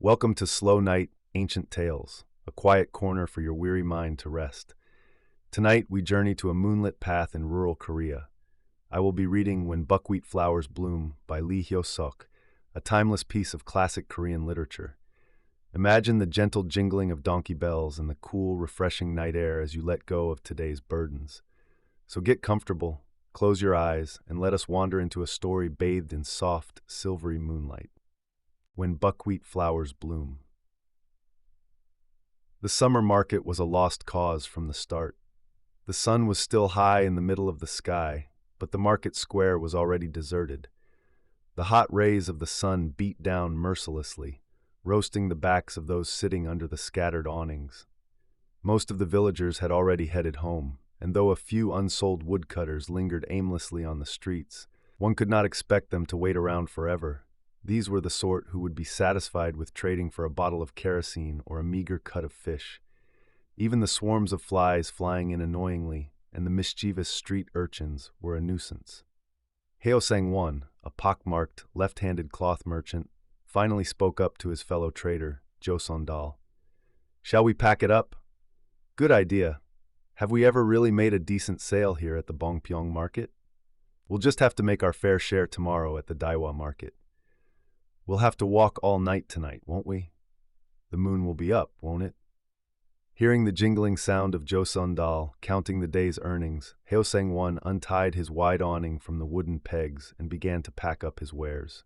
Welcome to Slow Night, Ancient Tales, a quiet corner for your weary mind to rest. Tonight, we journey to a moonlit path in rural Korea. I will be reading When Buckwheat Flowers Bloom by Lee Hyo-seok, a timeless piece of classic Korean literature. Imagine the gentle jingling of donkey bells and the cool, refreshing night air as you let go of today's burdens. So get comfortable, close your eyes, and let us wander into a story bathed in soft, silvery moonlight. When Buckwheat Flowers Bloom. The summer market was a lost cause from the start. The sun was still high in the middle of the sky, but the market square was already deserted. The hot rays of the sun beat down mercilessly, roasting the backs of those sitting under the scattered awnings. Most of the villagers had already headed home, and though a few unsold woodcutters lingered aimlessly on the streets, one could not expect them to wait around forever. These were the sort who would be satisfied with trading for a bottle of kerosene or a meager cut of fish. Even the swarms of flies flying in annoyingly and the mischievous street urchins were a nuisance. Hyo-seok, a pockmarked, left-handed cloth merchant, finally spoke up to his fellow trader, Jo-seon-dal. "Shall we pack it up?" "Good idea. Have we ever really made a decent sale here at the Bongpyeong market? We'll just have to make our fair share tomorrow at the Daewha market. We'll have to walk all night tonight, won't we? The moon will be up, won't it?" Hearing the jingling sound of Jo-seon-dal counting the day's earnings, Hyo-seok untied his wide awning from the wooden pegs and began to pack up his wares.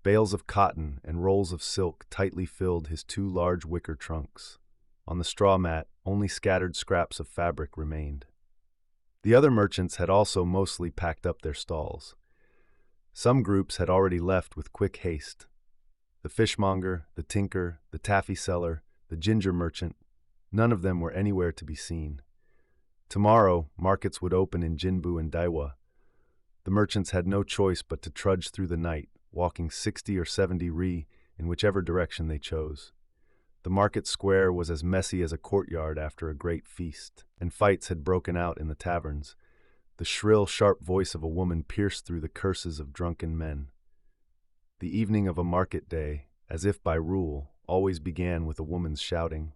Bales of cotton and rolls of silk tightly filled his two large wicker trunks. On the straw mat, only scattered scraps of fabric remained. The other merchants had also mostly packed up their stalls. Some groups had already left with quick haste. The fishmonger, the tinker, the taffy seller, the ginger merchant, none of them were anywhere to be seen. Tomorrow, markets would open in Jinbu and Daewha. The merchants had no choice but to trudge through the night, walking 60 or 70 ri in whichever direction they chose. The market square was as messy as a courtyard after a great feast, and fights had broken out in the taverns. The shrill, sharp voice of a woman pierced through the curses of drunken men. The evening of a market day, as if by rule, always began with a woman's shouting.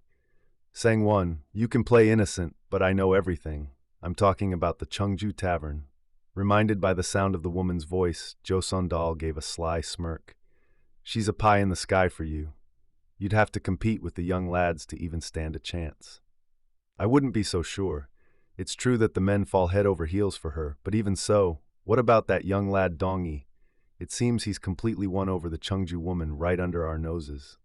"Sang-won, you can play innocent, but I know everything. I'm talking about the Cheongju Tavern." Reminded by the sound of the woman's voice, Jo-seon-dal gave a sly smirk. "She's a pie in the sky for you. You'd have to compete with the young lads to even stand a chance." "I wouldn't be so sure. It's true that the men fall head over heels for her, but even so, what about that young lad Dongi? It seems he's completely won over the Cheongju woman right under our noses."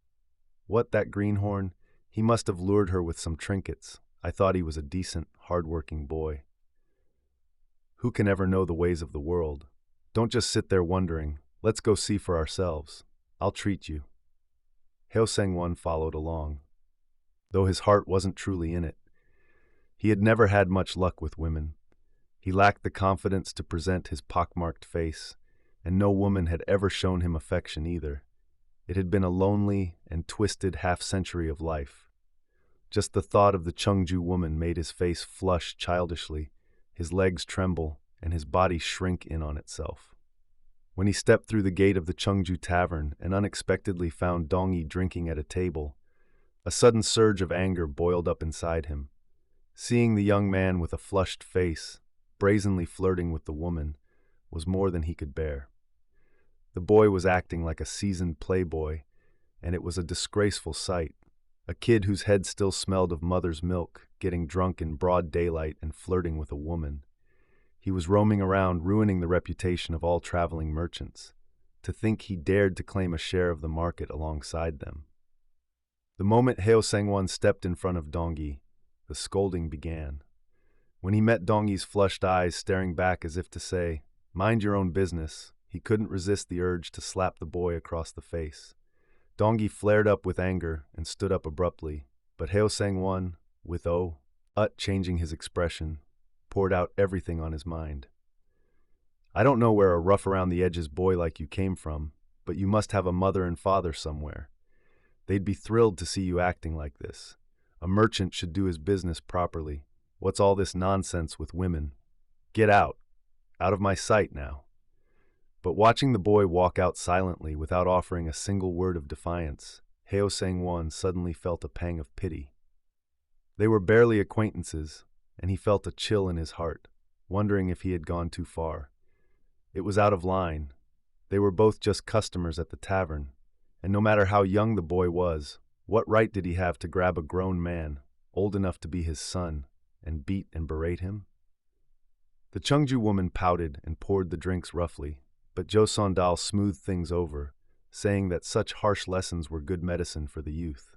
"What, that greenhorn? He must have lured her with some trinkets. I thought he was a decent, hard-working boy." "Who can ever know the ways of the world? Don't just sit there wondering. Let's go see for ourselves. I'll treat you." Hyo-seok followed along, though his heart wasn't truly in it. He had never had much luck with women. He lacked the confidence to present his pockmarked face, and no woman had ever shown him affection either. It had been a lonely and twisted half-century of life. Just the thought of the Cheongju woman made his face flush childishly, his legs tremble, and his body shrink in on itself. When he stepped through the gate of the Cheongju Tavern and unexpectedly found Dongi drinking at a table, a sudden surge of anger boiled up inside him. Seeing the young man with a flushed face, brazenly flirting with the woman, was more than he could bear. The boy was acting like a seasoned playboy, and it was a disgraceful sight. A kid whose head still smelled of mother's milk, getting drunk in broad daylight and flirting with a woman. He was roaming around, ruining the reputation of all traveling merchants. To think he dared to claim a share of the market alongside them. The moment Hyo-seok stepped in front of Dongi, the scolding began. When he met Dongi's flushed eyes staring back as if to say, "Mind your own business," he couldn't resist the urge to slap the boy across the face. Dongi flared up with anger and stood up abruptly, but Hyo-seok, with changing his expression, poured out everything on his mind. "I don't know where a rough-around-the-edges boy like you came from, but you must have a mother and father somewhere. They'd be thrilled to see you acting like this. A merchant should do his business properly. What's all this nonsense with women? Get out. Out of my sight now." But watching the boy walk out silently without offering a single word of defiance, Hyo-seok suddenly felt a pang of pity. They were barely acquaintances, and he felt a chill in his heart, wondering if he had gone too far. It was out of line. They were both just customers at the tavern, and no matter how young the boy was, what right did he have to grab a grown man, old enough to be his son, and beat and berate him? The Cheongju woman pouted and poured the drinks roughly, but Jo Sondal smoothed things over, saying that such harsh lessons were good medicine for the youth.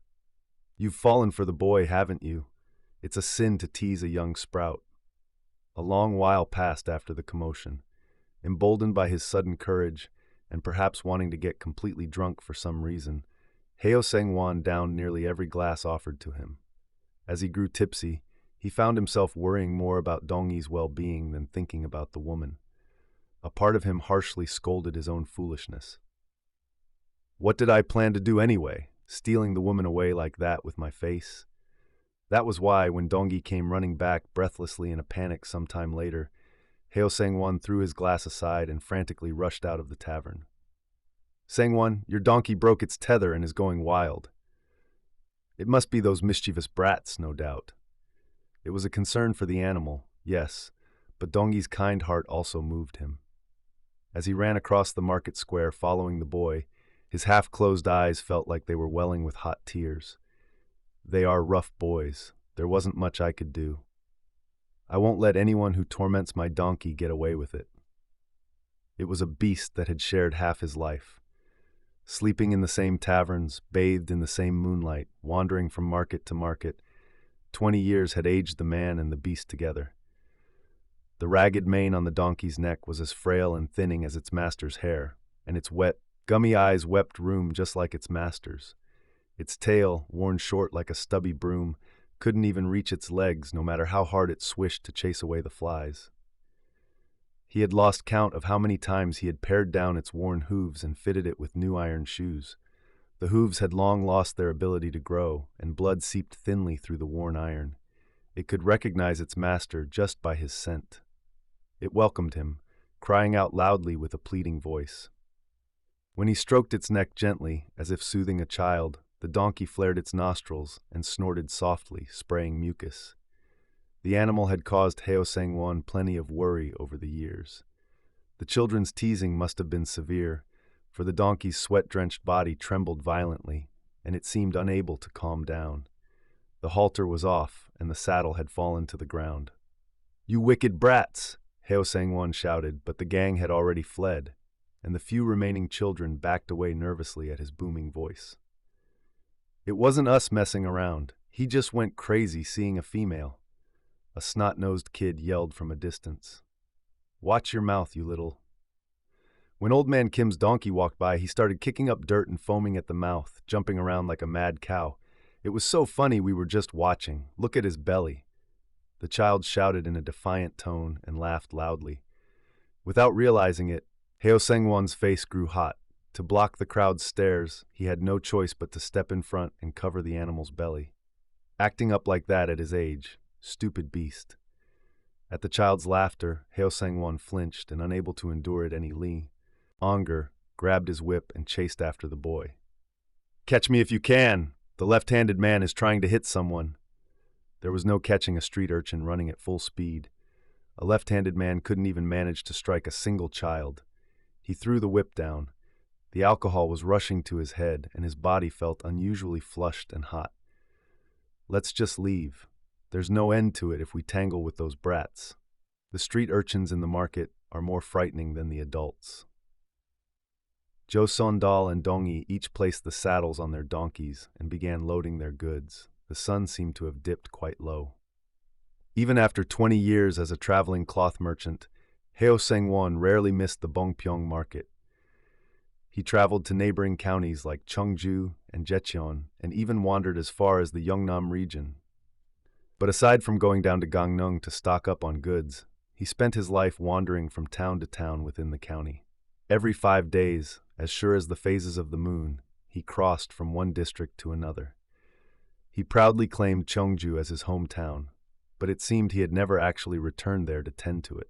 "You've fallen for the boy, haven't you? It's a sin to tease a young sprout." A long while passed after the commotion. Emboldened by his sudden courage, and perhaps wanting to get completely drunk for some reason, Hyo-seok downed nearly every glass offered to him. As he grew tipsy, he found himself worrying more about Dongyi's well-being than thinking about the woman. A part of him harshly scolded his own foolishness. What did I plan to do anyway, stealing the woman away like that with my face? That was why, when Dongyi came running back breathlessly in a panic some time later, Hyo-seok threw his glass aside and frantically rushed out of the tavern. "Sang-won, your donkey broke its tether and is going wild." It must be those mischievous brats, no doubt. It was a concern for the animal, yes, but Dongyi's kind heart also moved him. As he ran across the market square following the boy, his half-closed eyes felt like they were welling with hot tears. They are rough boys. There wasn't much I could do. I won't let anyone who torments my donkey get away with it. It was a beast that had shared half his life. Sleeping in the same taverns, bathed in the same moonlight, wandering from market to market, 20 years had aged the man and the beast together. The ragged mane on the donkey's neck was as frail and thinning as its master's hair, and its wet, gummy eyes wept room just like its master's. Its tail, worn short like a stubby broom, couldn't even reach its legs no matter how hard it swished to chase away the flies. He had lost count of how many times he had pared down its worn hooves and fitted it with new iron shoes. The hooves had long lost their ability to grow, and blood seeped thinly through the worn iron. It could recognize its master just by his scent. It welcomed him, crying out loudly with a pleading voice. When he stroked its neck gently, as if soothing a child, the donkey flared its nostrils and snorted softly, spraying mucus. The animal had caused Hyo-seok plenty of worry over the years. The children's teasing must have been severe, for the donkey's sweat-drenched body trembled violently, and it seemed unable to calm down. The halter was off, and the saddle had fallen to the ground. "You wicked brats!" Hyo-seok shouted, but the gang had already fled, and the few remaining children backed away nervously at his booming voice. "It wasn't us messing around. He just went crazy seeing a female," a snot-nosed kid yelled from a distance. "Watch your mouth, you little—" When Old Man Kim's donkey walked by, he started kicking up dirt and foaming at the mouth, jumping around like a mad cow. "It was so funny we were just watching. Look at his belly." The child shouted in a defiant tone and laughed loudly. Without realizing it, Hyo-seok's face grew hot. To block the crowd's stares, he had no choice but to step in front and cover the animal's belly. Acting up like that at his age, stupid beast. At the child's laughter, Hyo-seok flinched and, unable to endure it any Lee Hyo-seok grabbed his whip and chased after the boy. "Catch me if you can! The left-handed man is trying to hit someone." There was no catching a street urchin running at full speed. A left-handed man couldn't even manage to strike a single child. He threw the whip down. The alcohol was rushing to his head, and his body felt unusually flushed and hot. "Let's just leave. There's no end to it if we tangle with those brats. The street urchins in the market are more frightening than the adults." Jo Sondal and Dongyi each placed the saddles on their donkeys and began loading their goods. The sun seemed to have dipped quite low. Even after 20 years as a traveling cloth merchant, Hyo-seok rarely missed the Bongpyeong market. He traveled to neighboring counties like Cheongju and Jecheon, and even wandered as far as the Yeongnam region. But aside from going down to Gangneung to stock up on goods, he spent his life wandering from town to town within the county. Every 5 days, as sure as the phases of the moon, he crossed from one district to another. He proudly claimed Cheongju as his hometown, but it seemed he had never actually returned there to tend to it.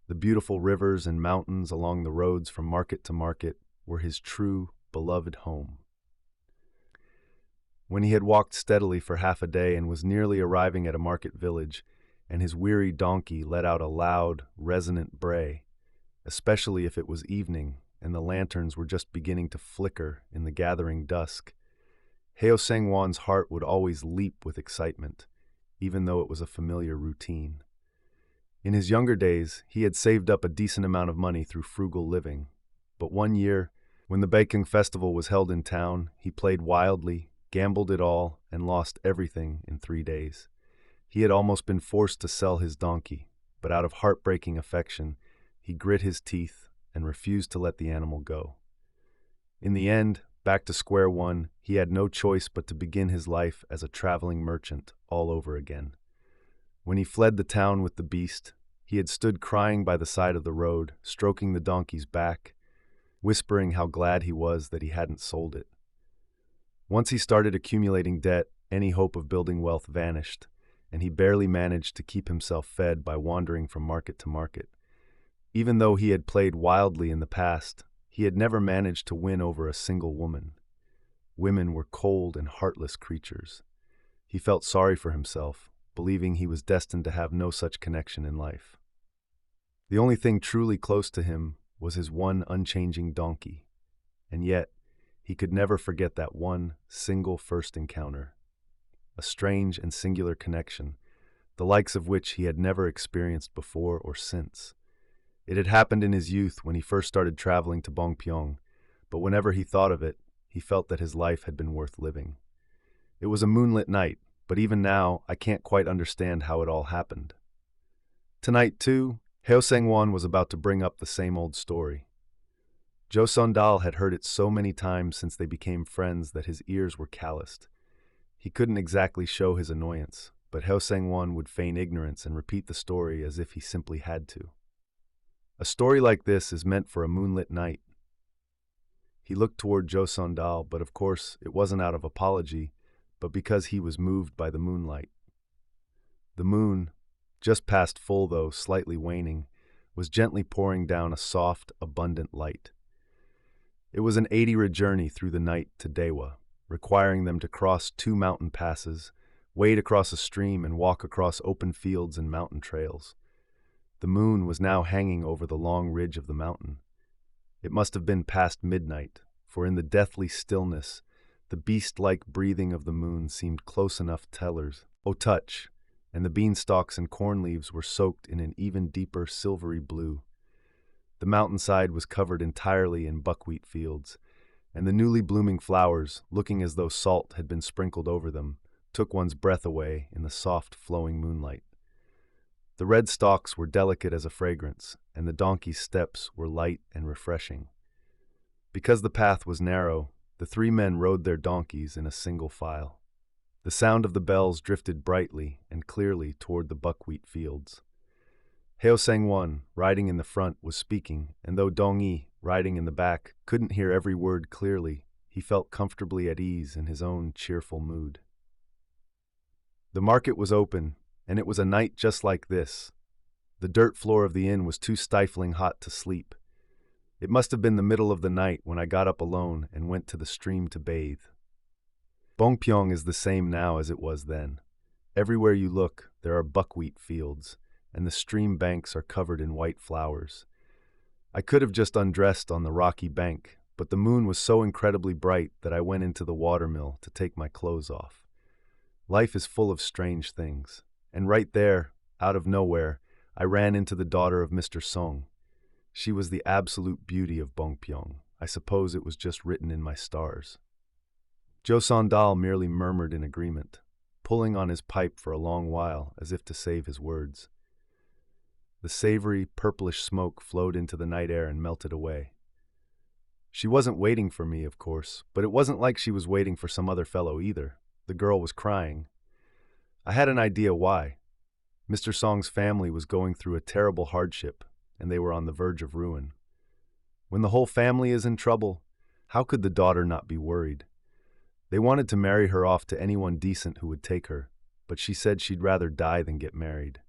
The beautiful rivers and mountains along the roads from market to market were his true, beloved home. When he had walked steadily for half a day and was nearly arriving at a market village, and his weary donkey let out a loud, resonant bray, especially if it was evening and the lanterns were just beginning to flicker in the gathering dusk, Hyo-seok's heart would always leap with excitement, even though it was a familiar routine. In his younger days, he had saved up a decent amount of money through frugal living, but one year, when the Baekhyun festival was held in town, he played wildly, gambled it all, and lost everything in 3 days. He had almost been forced to sell his donkey, but out of heartbreaking affection, he grit his teeth and refused to let the animal go. In the end, back to square one, he had no choice but to begin his life as a traveling merchant all over again. When he fled the town with the beast, he had stood crying by the side of the road, stroking the donkey's back, whispering how glad he was that he hadn't sold it. Once he started accumulating debt, any hope of building wealth vanished, and he barely managed to keep himself fed by wandering from market to market. Even though he had played wildly in the past, he had never managed to win over a single woman. Women were cold and heartless creatures. He felt sorry for himself, believing he was destined to have no such connection in life. The only thing truly close to him was his one unchanging donkey, and yet he could never forget that one single first encounter. A strange and singular connection, the likes of which he had never experienced before or since. It had happened in his youth when he first started traveling to Bongpyeong, but whenever he thought of it, he felt that his life had been worth living. It was a moonlit night, but even now, I can't quite understand how it all happened. Tonight, too, Hyo-seok was about to bring up the same old story. Jo Son-dal had heard it so many times since they became friends that his ears were calloused. He couldn't exactly show his annoyance, but Hyo-seok would feign ignorance and repeat the story as if he simply had to. A story like this is meant for a moonlit night. He looked toward Jo Son-dal, but of course it wasn't out of apology, but because he was moved by the moonlight. The moon, just past full though slightly waning, was gently pouring down a soft, abundant light. It was an 80-ra journey through the night to Daewha, requiring them to cross 2 mountain passes, wade across a stream, and walk across open fields and mountain trails. The moon was now hanging over the long ridge of the mountain. It must have been past midnight, for in the deathly stillness, the beast-like breathing of the moon seemed close enough tellers, "Oh, touch," and the beanstalks and corn leaves were soaked in an even deeper silvery blue. The mountainside was covered entirely in buckwheat fields, and the newly blooming flowers, looking as though salt had been sprinkled over them, took one's breath away in the soft, flowing moonlight. The red stalks were delicate as a fragrance, and the donkey's steps were light and refreshing. Because the path was narrow, the 3 men rode their donkeys in a single file. The sound of the bells drifted brightly and clearly toward the buckwheat fields. Hyo-seok, riding in the front, was speaking, and though Dong-i, riding in the back, couldn't hear every word clearly, he felt comfortably at ease in his own cheerful mood. The market was open, and it was a night just like this. The dirt floor of the inn was too stifling hot to sleep. It must have been the middle of the night when I got up alone and went to the stream to bathe. Bongpyeong is the same now as it was then. Everywhere you look, there are buckwheat fields, and the stream banks are covered in white flowers. I could have just undressed on the rocky bank, but the moon was so incredibly bright that I went into the watermill to take my clothes off. Life is full of strange things, and right there, out of nowhere, I ran into the daughter of Mr. Song. She was the absolute beauty of Bongpyeong. I suppose it was just written in my stars. Jo Son-dal merely murmured in agreement, pulling on his pipe for a long while as if to save his words. The savory, purplish smoke flowed into the night air and melted away. She wasn't waiting for me, of course, but it wasn't like she was waiting for some other fellow either. The girl was crying. I had an idea why. Mr. Song's family was going through a terrible hardship, and they were on the verge of ruin. When the whole family is in trouble, how could the daughter not be worried? They wanted to marry her off to anyone decent who would take her, but she said she'd rather die than get married.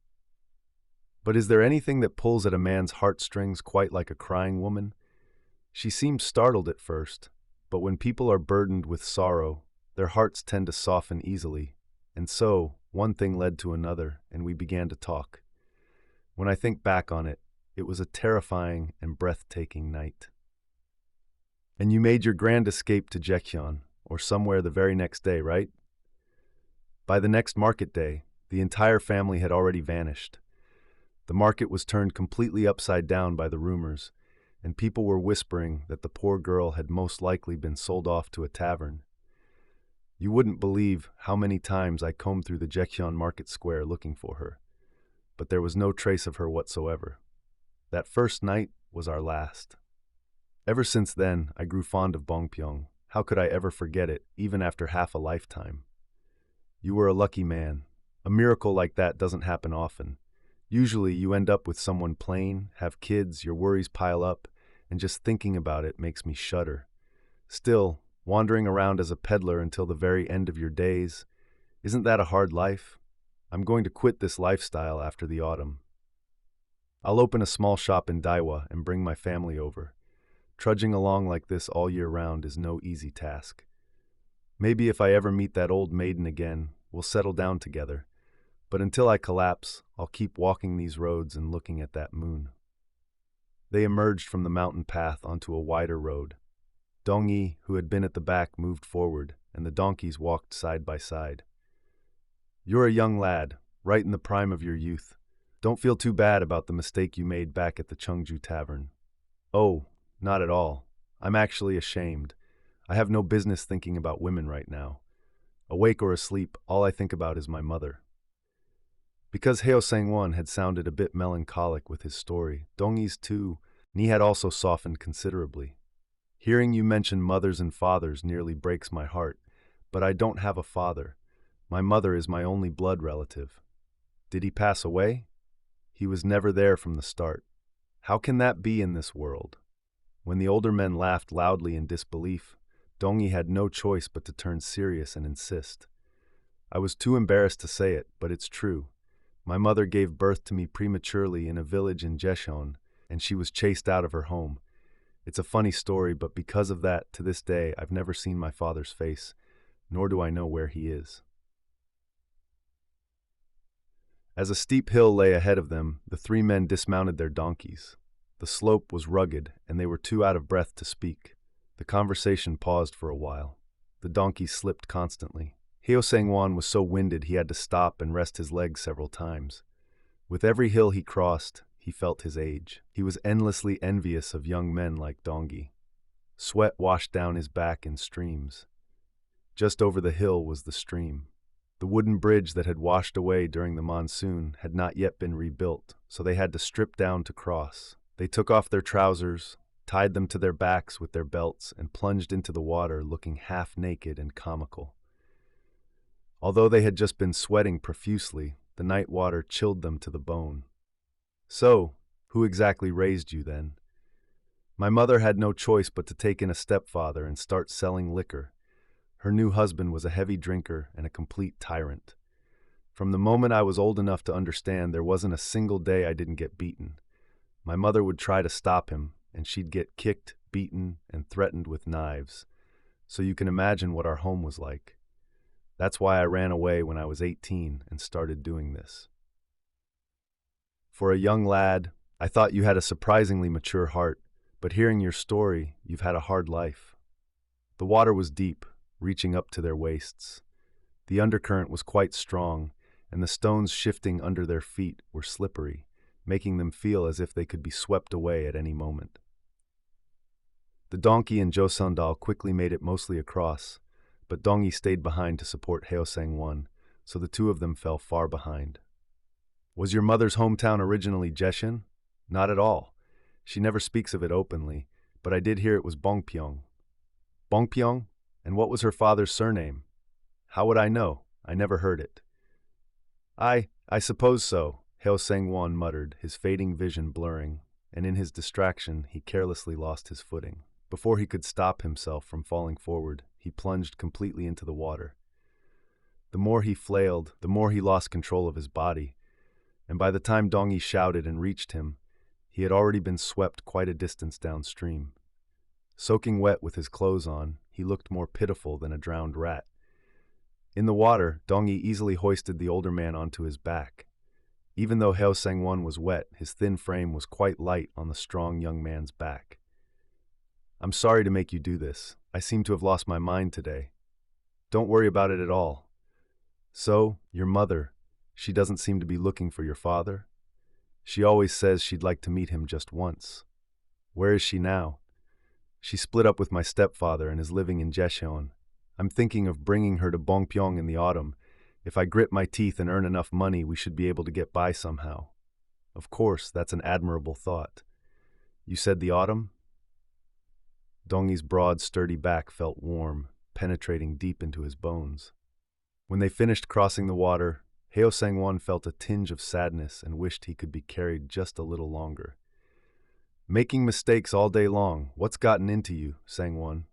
But is there anything that pulls at a man's heartstrings quite like a crying woman? She seemed startled at first, but when people are burdened with sorrow, their hearts tend to soften easily. And so, one thing led to another, and we began to talk. When I think back on it, it was a terrifying and breathtaking night. And you made your grand escape to Jecheon, or somewhere the very next day, right? By the next market day, the entire family had already vanished. The market was turned completely upside down by the rumors, and people were whispering that the poor girl had most likely been sold off to a tavern. You wouldn't believe how many times I combed through the Jecheon market square looking for her, but there was no trace of her whatsoever. That first night was our last. Ever since then, I grew fond of Bongpyeong. How could I ever forget it, even after half a lifetime? You were a lucky man. A miracle like that doesn't happen often. Usually you end up with someone plain, have kids, your worries pile up, and just thinking about it makes me shudder. Still, wandering around as a peddler until the very end of your days, isn't that a hard life? I'm going to quit this lifestyle after the autumn. I'll open a small shop in Daiwa and bring my family over. Trudging along like this all year round is no easy task. Maybe if I ever meet that old maiden again, we'll settle down together. But until I collapse, I'll keep walking these roads and looking at that moon. They emerged from the mountain path onto a wider road. Dong-yi, who had been at the back, moved forward, and the donkeys walked side by side. You're a young lad, right in the prime of your youth. Don't feel too bad about the mistake you made back at the Cheongju Tavern. Oh, not at all. I'm actually ashamed. I have no business thinking about women right now. Awake or asleep, all I think about is my mother. Because Hyo-seok had sounded a bit melancholic with his story, Dong-yi's too, knee had also softened considerably. Hearing you mention mothers and fathers nearly breaks my heart, but I don't have a father. My mother is my only blood relative. Did he pass away? He was never there from the start. How can that be in this world? When the older men laughed loudly in disbelief, Dong-yi had no choice but to turn serious and insist. I was too embarrassed to say it, but it's true. My mother gave birth to me prematurely in a village in Jecheon, and she was chased out of her home. It's a funny story, but because of that, to this day, I've never seen my father's face, nor do I know where he is. As a steep hill lay ahead of them, the three men dismounted their donkeys. The slope was rugged, and they were too out of breath to speak. The conversation paused for a while. The donkeys slipped constantly. Hyo-seok was so winded he had to stop and rest his legs several times. With every hill he crossed, he felt his age. He was endlessly envious of young men like Dong-yi. Sweat washed down his back in streams. Just over the hill was the stream. The wooden bridge that had washed away during the monsoon had not yet been rebuilt, so they had to strip down to cross. They took off their trousers, tied them to their backs with their belts, and plunged into the water looking half naked and comical. Although they had just been sweating profusely, the night water chilled them to the bone. So, who exactly raised you then? My mother had no choice but to take in a stepfather and start selling liquor. Her new husband was a heavy drinker and a complete tyrant. From the moment I was old enough to understand, there wasn't a single day I didn't get beaten. My mother would try to stop him, and she'd get kicked, beaten, and threatened with knives. So you can imagine what our home was like. That's why I ran away when I was 18 and started doing this. For a young lad, I thought you had a surprisingly mature heart, but hearing your story, you've had a hard life. The water was deep, reaching up to their waists. The undercurrent was quite strong, and the stones shifting under their feet were slippery, making them feel as if they could be swept away at any moment. The donkey and Josundal quickly made it mostly across, but Dong-yi stayed behind to support Hyo-seok, so the two of them fell far behind. Was your mother's hometown originally Jecheon? Not at all. She never speaks of it openly, but I did hear it was Bongpyeong. Bongpyeong? And what was her father's surname? How would I know? I never heard it. I suppose so, Hyo-seok muttered, his fading vision blurring, and in his distraction he carelessly lost his footing. Before he could stop himself from falling forward, he plunged completely into the water. The more he flailed, the more he lost control of his body. and by the time Dongi shouted and reached him, he had already been swept quite a distance downstream. Soaking wet with his clothes on, he looked more pitiful than a drowned rat. In the water, Dongi easily hoisted the older man onto his back. Even though Hyo-seok was wet, his thin frame was quite light on the strong young man's back. "I'm sorry to make you do this. I seem to have lost my mind today." "Don't worry about it at all." "So, your mother, she doesn't seem to be looking for your father?" "She always says she'd like to meet him just once." "Where is she now?" "She split up with my stepfather and is living in Jecheon. I'm thinking of bringing her to Bongpyeong in the autumn. If I grit my teeth and earn enough money, we should be able to get by somehow." "Of course, that's an admirable thought." "You said the autumn?" Dongi's broad, sturdy back felt warm, penetrating deep into his bones. When they finished crossing the water, Hyo-seok felt a tinge of sadness and wished he could be carried just a little longer. "Making mistakes all day long. What's gotten into you?" Sang-won.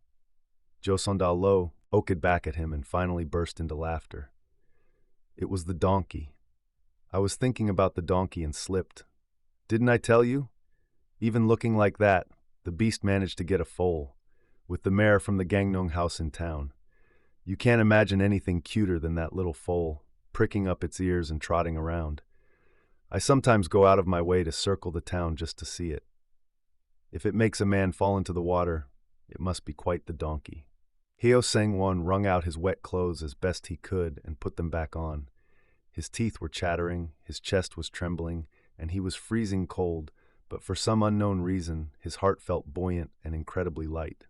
Jo Sondal-lo oaked back at him and finally burst into laughter. "It was the donkey. I was thinking about the donkey and slipped. Didn't I tell you? Even looking like that, the beast managed to get a foal, with the mare from the Gangnong house in town. You can't imagine anything cuter than that little foal, pricking up its ears and trotting around. I sometimes go out of my way to circle the town just to see it. If it makes a man fall into the water, it must be quite the donkey." Hyo-seok wrung out his wet clothes as best he could and put them back on. His teeth were chattering, his chest was trembling, and he was freezing cold, but for some unknown reason, his heart felt buoyant and incredibly light.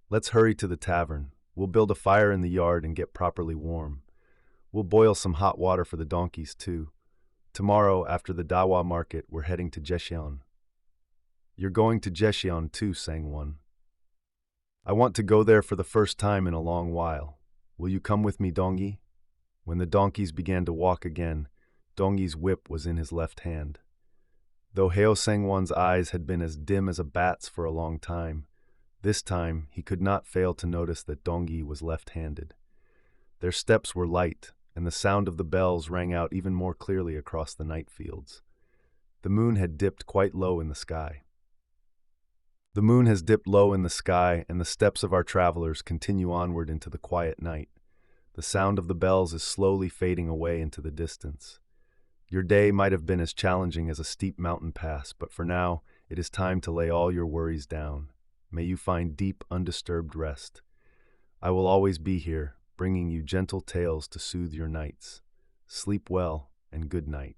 "Let's hurry to the tavern. We'll build a fire in the yard and get properly warm. We'll boil some hot water for the donkeys, too. Tomorrow, after the Dawa market, we're heading to Jecheon." "You're going to Jecheon too," Sang-won. "I want to go there for the first time in a long while. Will you come with me, Dongi?" When the donkeys began to walk again, Dongi's whip was in his left hand. Though Hyo-seok eyes had been as dim as a bat's for a long time, this time he could not fail to notice that Dongi was left-handed. Their steps were light, and the sound of the bells rang out even more clearly across the night fields. The moon had dipped quite low in the sky. The moon has dipped low in the sky, and the steps of our travelers continue onward into the quiet night. The sound of the bells is slowly fading away into the distance. Your day might have been as challenging as a steep mountain pass, but for now, it is time to lay all your worries down. May you find deep, undisturbed rest. I will always be here, bringing you gentle tales to soothe your nights. Sleep well, and good night.